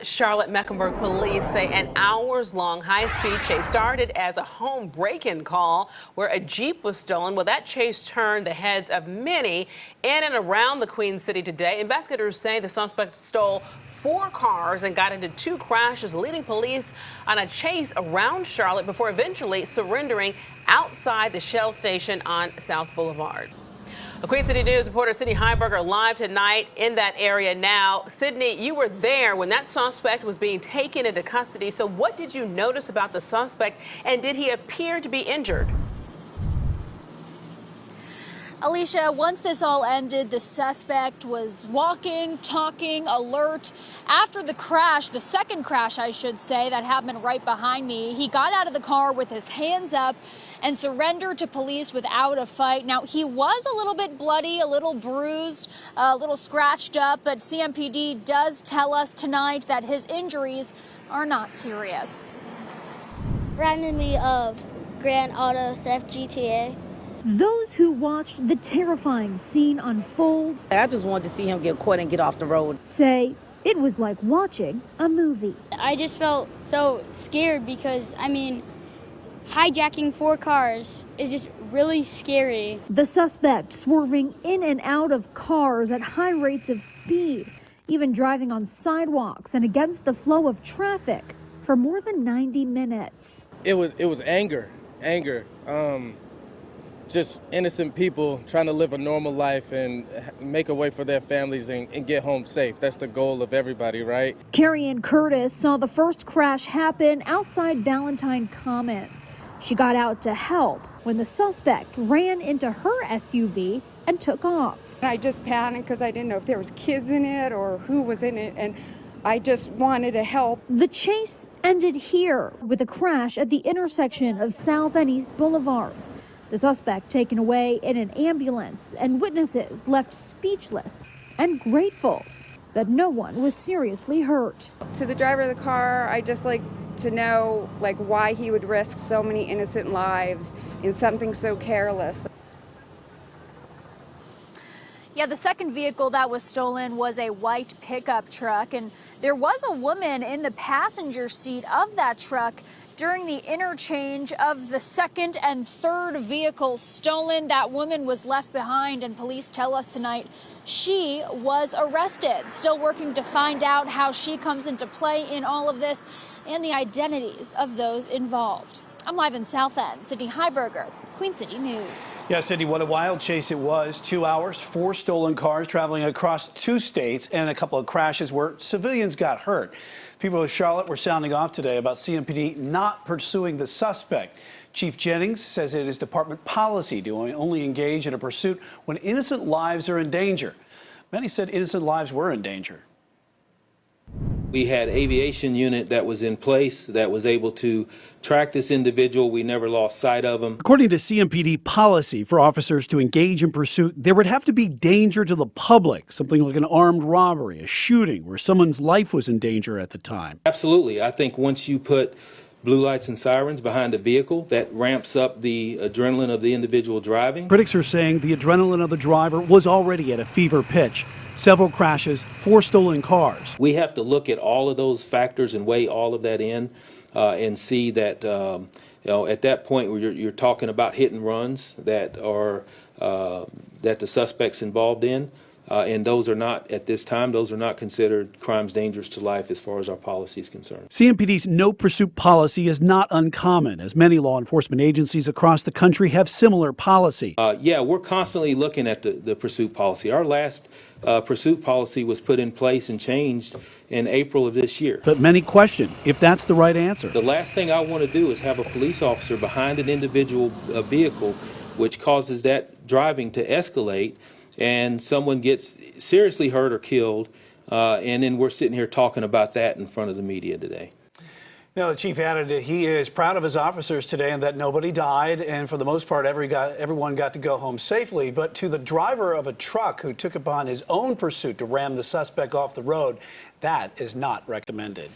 Charlotte-Mecklenburg police say an hours-long high-speed chase started as a home break-in call where a Jeep was stolen. Well, that chase turned the heads of many in and around the Queen City today. Investigators say the suspect stole 4 cars and got into 2 crashes, leading police on a chase around Charlotte before eventually surrendering outside the Shell station on South Boulevard. Queen City News reporter Sydney Heiberger live tonight in that area now. Sydney, you were there when that suspect was being taken into custody. So what did you notice about the suspect, and did he appear to be injured? Alicia, once this all ended, the suspect was walking, talking, alert. After the crash, the second crash, I should say, that happened right behind me, he got out of the car with his hands up and surrendered to police without a fight. Now, he was a little bit bloody, a little bruised, a little scratched up, but CMPD does tell us tonight that his injuries are not serious. Reminded me of Grand Auto Theft GTA. Those who watched the terrifying scene unfold, I just wanted to see him get caught and get off the road. Say it was like watching a movie. I just felt so scared because, I mean, hijacking 4 cars is just really scary. The suspect swerving in and out of cars at high rates of speed, even driving on sidewalks and against the flow of traffic for more than 90 minutes. It was anger. Just innocent people trying to live a normal life and make a way for their families and get home safe. That's the goal of everybody, right? Carrie Ann Curtis saw the first crash happen outside Ballantyne Commons. She got out to help when the suspect ran into her SUV and took off. I just panicked because I didn't know if there was kids in it or who was in it, and I just wanted to help. The chase ended here with a crash at the intersection of South and East Boulevards. The suspect taken away in an ambulance, and witnesses left speechless and grateful that no one was seriously hurt. To the driver of the car, I just like to know why he would risk so many innocent lives in something so careless. Yeah, the second vehicle that was stolen was a white pickup truck, and there was a woman in the passenger seat of that truck during the interchange of the second and third vehicles stolen. That woman was left behind, and police tell us tonight she was arrested. Still working to find out how she comes into play in all of this and the identities of those involved. I'm live in South End. Sydney Heiberger, Queen City News. Yeah, Sydney, what a wild chase it was. 2 hours, 4 stolen cars traveling across 2 states, and a couple of crashes where civilians got hurt. People of Charlotte were sounding off today about CMPD not pursuing the suspect. Chief Jennings says it is department policy to only engage in a pursuit when innocent lives are in danger. Many said innocent lives were in danger. We had aviation unit that was in place that was able to track this individual. We never lost sight of him. According to CMPD policy, for officers to engage in pursuit, there would have to be danger to the public, something like an armed robbery, a shooting where someone's life was in danger at the time. Absolutely. I think once you put blue lights and sirens behind a vehicle, that ramps up the adrenaline of the individual driving. Critics are saying the adrenaline of the driver was already at a fever pitch. Several crashes, 4 stolen cars. We have to look at all of those factors and weigh all of that in and see that, at that point where you're talking about hit and runs that are that the suspect's involved in. And those are not, at this time, those are not considered crimes dangerous to life as far as our policy is concerned. CMPD's no pursuit policy is not uncommon, as many law enforcement agencies across the country have similar policy. Yeah, we're constantly looking at the pursuit policy. Our last pursuit policy was put in place and changed in April of this year. But many question if that's the right answer. The last thing I want to do is have a police officer behind an individual vehicle, which causes that driving to escalate, and someone gets seriously hurt or killed, and then we're sitting here talking about that in front of the media today. Now, the chief added that he is proud of his officers today and that nobody died, and for the most part, everyone got to go home safely. But to the driver of a truck who took upon his own pursuit to ram the suspect off the road, that is not recommended.